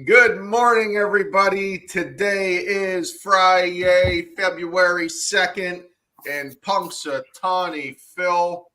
Good morning, everybody. Today is Friday, February 2nd, and Punxsutawney Phil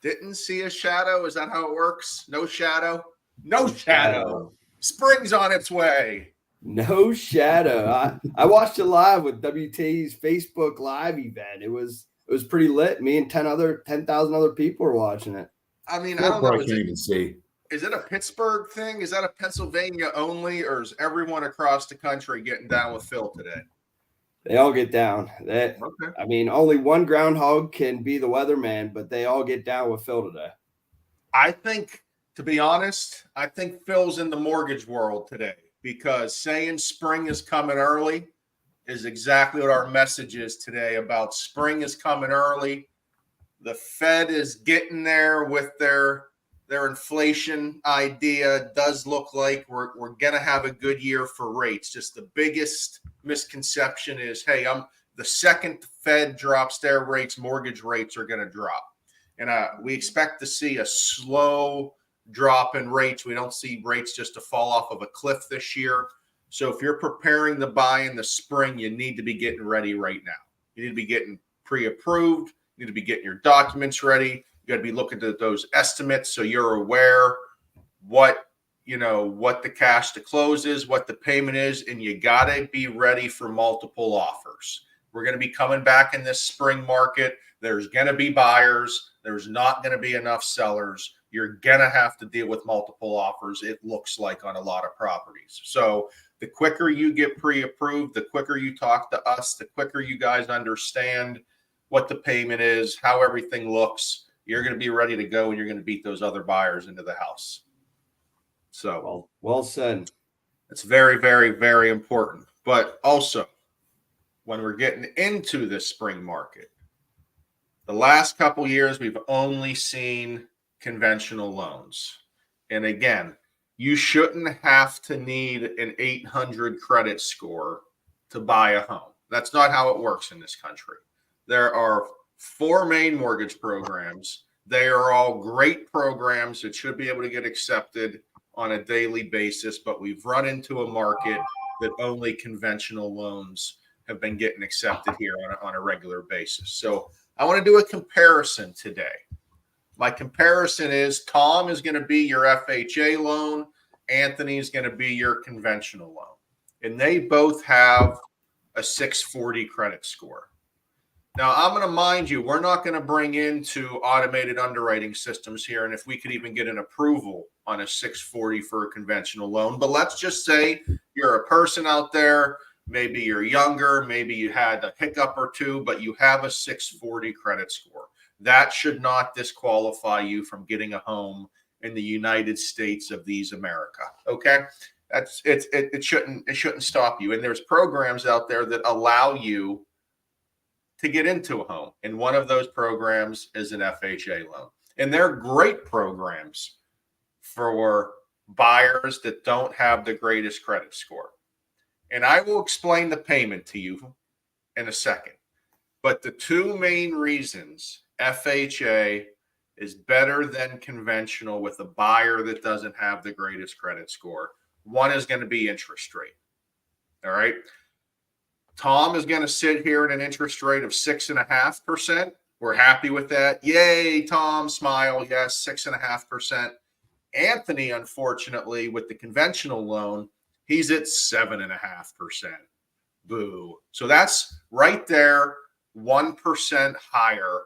didn't see a shadow. Is that how it works? No shadow? No shadow. Spring's on its way. No shadow. I watched it live with WT's Facebook Live event. It was pretty lit. Me and 10,000 other people were watching it. I mean, I Phil don't know. probably can't even see. Is it a Pittsburgh thing? Is that a Pennsylvania only, or is everyone across the country getting down with Phil today? They all get down. Okay. I mean, only one groundhog can be the weatherman, but they all get down with Phil today. I think, to be honest, I think Phil's in the mortgage world today because saying spring is coming early is exactly what our message is today about spring is coming early. The Fed is getting there with their inflation idea. Does look like we're going to have a good year for rates. Just the biggest misconception is, hey, the second Fed drops their rates, mortgage rates are going to drop. And we expect to see a slow drop in rates. We don't see rates just to fall off of a cliff this year. So if you're preparing to buy in the spring, you need to be getting ready right now. You need to be getting pre-approved. You need to be getting your documents ready. You got to be looking at those estimates so you're aware what the cash to close is, what the payment is, and you got to be ready for multiple offers. We're going to be coming back in this spring market. There's going to be buyers. There's not going to be enough sellers. You're going to have to deal with multiple offers, it looks like, on a lot of properties. So the quicker you get pre-approved, the quicker you talk to us, the quicker you guys understand what the payment is, how everything looks, you're going to be ready to go and you're going to beat those other buyers into the house. So well said. It's very, very, very important. But also, when we're getting into this spring market, the last couple years, we've only seen conventional loans. And again, you shouldn't have to need an 800 credit score to buy a home. That's not how it works in this country. There are 4 main mortgage programs. They are all great programs that should be able to get accepted on a daily basis, but we've run into a market that only conventional loans have been getting accepted here on a regular basis. So I want to do a comparison today. My comparison is Tom is going to be your FHA loan. Anthony is going to be your conventional loan. And they both have a 640 credit score. Now, I'm going to mind you, we're not going to bring into automated underwriting systems here, and if we could even get an approval on a 640 for a conventional loan. But let's just say you're a person out there, maybe you're younger, maybe you had a hiccup or two, but you have a 640 credit score. That should not disqualify you from getting a home in the United States of these America. Okay? It shouldn't stop you. And there's programs out there that allow you to get into a home. And one of those programs is an FHA loan. And they're great programs for buyers that don't have the greatest credit score. And I will explain the payment to you in a second. But the 2 main reasons FHA is better than conventional with a buyer that doesn't have the greatest credit score. One is going to be interest rate. All right. Tom is going to sit here at an interest rate of 6.5%. We're happy with that. Yay, Tom, smile. Yes, 6.5%. Anthony, unfortunately, with the conventional loan, he's at 7.5%. Boo. So that's right there, 1% higher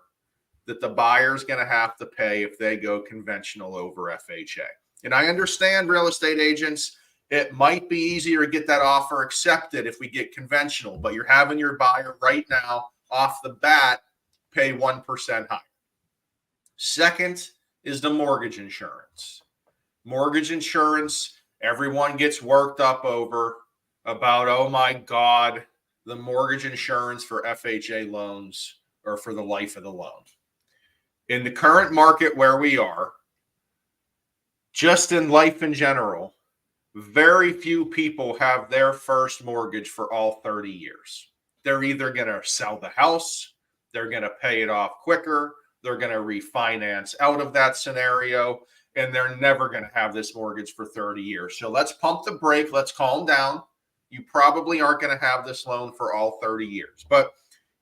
that the buyer's going to have to pay if they go conventional over FHA. And I understand, real estate agents, it might be easier to get that offer accepted if we get conventional, but you're having your buyer right now off the bat pay 1% higher. Second is the mortgage insurance. Mortgage insurance, everyone gets worked up over about, oh my God, the mortgage insurance for FHA loans or for the life of the loan. In the current market where we are, just in life in general, very few people have their first mortgage for all 30 years. They're either going to sell the house, they're going to pay it off quicker, they're going to refinance out of that scenario. and they're never going to have this mortgage for 30 years. So let's pump the brake. Let's calm down. You probably aren't going to have this loan for all 30 years, but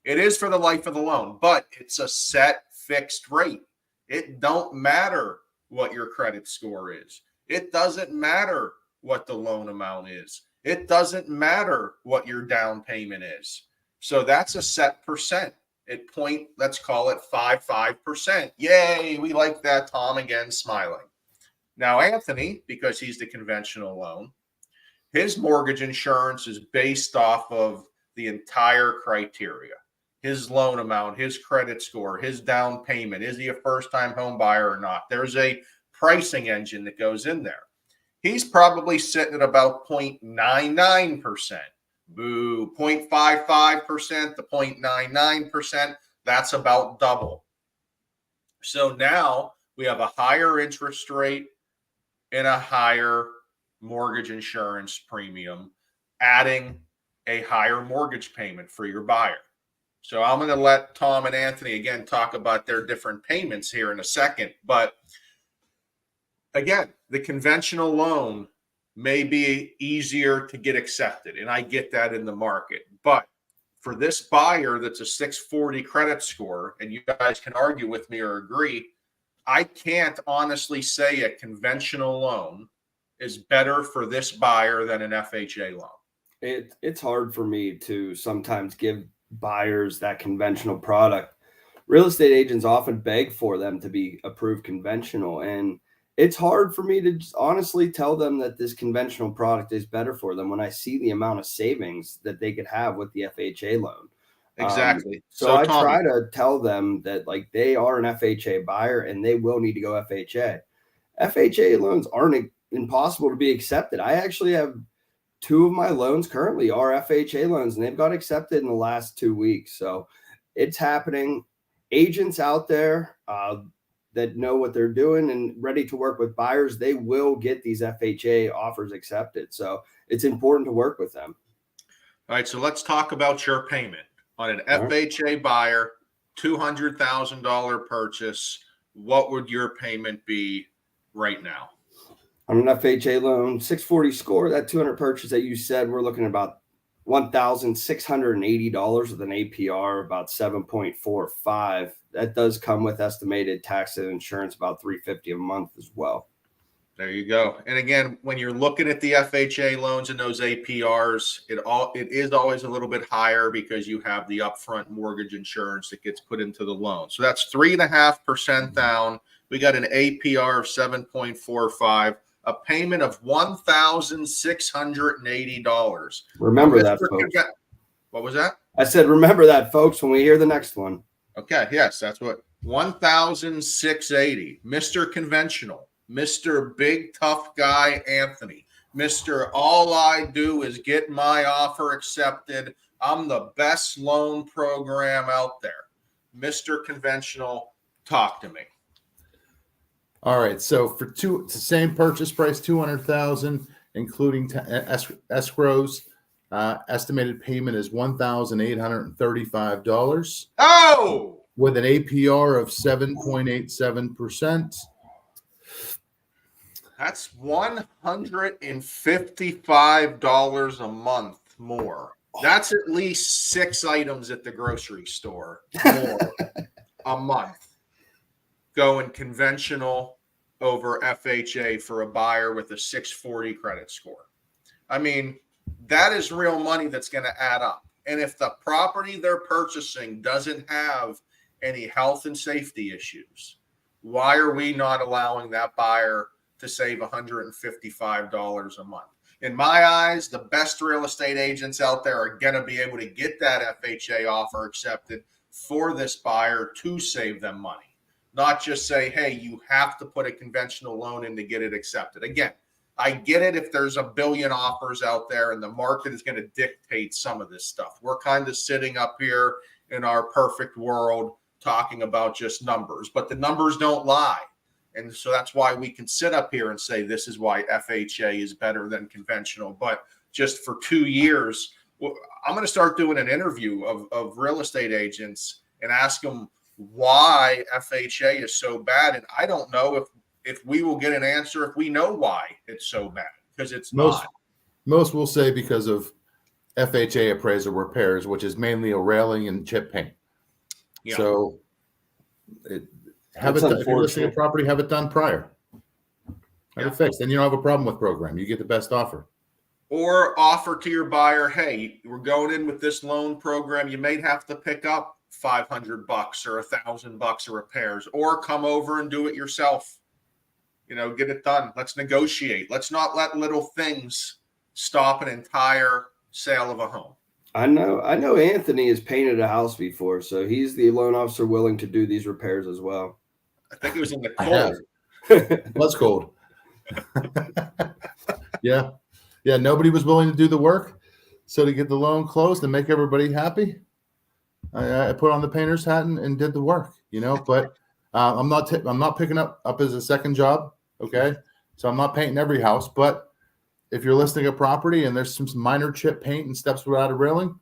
it is for the life of the loan, but it's a set fixed rate. It don't matter what your credit score is. It doesn't matter what the loan amount is. It doesn't matter what your down payment is. So that's a set percent. Let's call it 5%. Yay, we like that. Tom again smiling. Now Anthony, because he's the conventional loan, his mortgage insurance is based off of the entire criteria. His loan amount, his credit score, his down payment. Is he a first-time home buyer or not? There's a pricing engine that goes in there. He's probably sitting at about 0.99%. Boo, 0.55% to 0.99%. That's about double. So now we have a higher interest rate and a higher mortgage insurance premium, adding a higher mortgage payment for your buyer. So I'm going to let Tom and Anthony again talk about their different payments here in a second. But again, the conventional loan may be easier to get accepted, and I get that in the market. But for this buyer that's a 640 credit score, and you guys can argue with me or agree, I can't honestly say a conventional loan is better for this buyer than an FHA loan. It's hard for me to sometimes give buyers that conventional product. Real estate agents often beg for them to be approved conventional, and it's hard for me to just honestly tell them that this conventional product is better for them when I see the amount of savings that they could have with the FHA loan. Exactly. So I Tommy, try to tell them that like they are an FHA buyer and they will need to go FHA. FHA loans aren't impossible to be accepted. I actually have 2 of my loans currently are FHA loans, and they've got accepted in the last 2 weeks. So it's happening. Agents out there that know what they're doing and ready to work with buyers, they will get these FHA offers accepted. So it's important to work with them. All right, so let's talk about your payment on an FHA buyer, $200,000 purchase. What would your payment be right now? On an FHA loan, 640 score, that 200 purchase that you said, we're looking at about $1,680 with an APR about 7.45. That does come with estimated tax and insurance about $350 a month as well. There you go. And again, when you're looking at the FHA loans and those APRs, it is always a little bit higher because you have the upfront mortgage insurance that gets put into the loan. So that's 3.5% down. We got an APR of 7.45. A payment of $1,680. Remember that, folks. What was that? I said, remember that, folks, when we hear the next one. Okay, yes, that's what. $1,680. Mr. Conventional, Mr. Big Tough Guy Anthony, Mr. All I do is get my offer accepted. I'm the best loan program out there. Mr. Conventional, talk to me. All right, so for it's the same purchase price, $200,000, including escrows. Estimated payment is $1,835. Oh, with an APR of 7.87%. That's $155 a month more. That's at least 6 items at the grocery store more a month. Going conventional over FHA for a buyer with a 640 credit score. I mean, that is real money that's going to add up. And if the property they're purchasing doesn't have any health and safety issues, why are we not allowing that buyer to save $155 a month? In my eyes, the best real estate agents out there are going to be able to get that FHA offer accepted for this buyer to save them money. Not just say, hey, you have to put a conventional loan in to get it accepted. Again, I get it if there's a billion offers out there and the market is going to dictate some of this stuff. We're kind of sitting up here in our perfect world talking about just numbers, but the numbers don't lie. And so that's why we can sit up here and say this is why FHA is better than conventional. But just for 2 years, I'm going to start doing an interview of real estate agents and ask them why FHA is so bad. And I don't know if if we will get an answer, if we know why it's so bad, because it's Most not. most will say because of FHA appraisal repairs, which is mainly a railing and chip paint. Yeah. So have That's it done. If you're listing a unfortunate. property, have it done prior. Have Yeah. it fixed. Then you don't have a problem with program. You get the best offer. Or offer to your buyer, hey, we're going in with this loan program. You may have to pick up $500 or $1,000 of repairs, or come over and do it yourself. Get it done. Let's negotiate. Let's not let little things stop an entire sale of a home. I know Anthony has painted a house before, so he's the loan officer willing to do these repairs as well. I think it was in the I have. cold. What's cold? Yeah. Yeah. Nobody was willing to do the work. So to get the loan closed and make everybody happy, I put on the painter's hat and did the work, but I'm not picking up as a second job. Okay. So I'm not painting every house, but if you're listing a property and there's some minor chip paint and steps without a railing,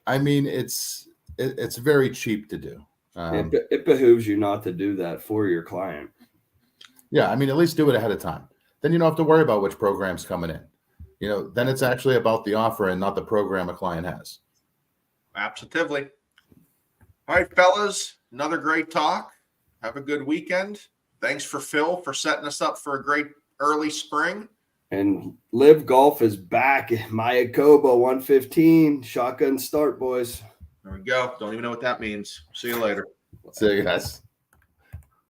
I mean, it's very cheap to do. It behooves you not to do that for your client. Yeah. I mean, at least do it ahead of time. Then you don't have to worry about which program's coming in. Then it's actually about the offer and not the program a client has. Absolutely. All right, fellas, another great talk. Have a good weekend. Thanks for Phil for setting us up for a great early spring. And Live Golf is back. Mayakoba 115. Shotgun start, boys. There we go. Don't even know what that means. See you later. See you guys.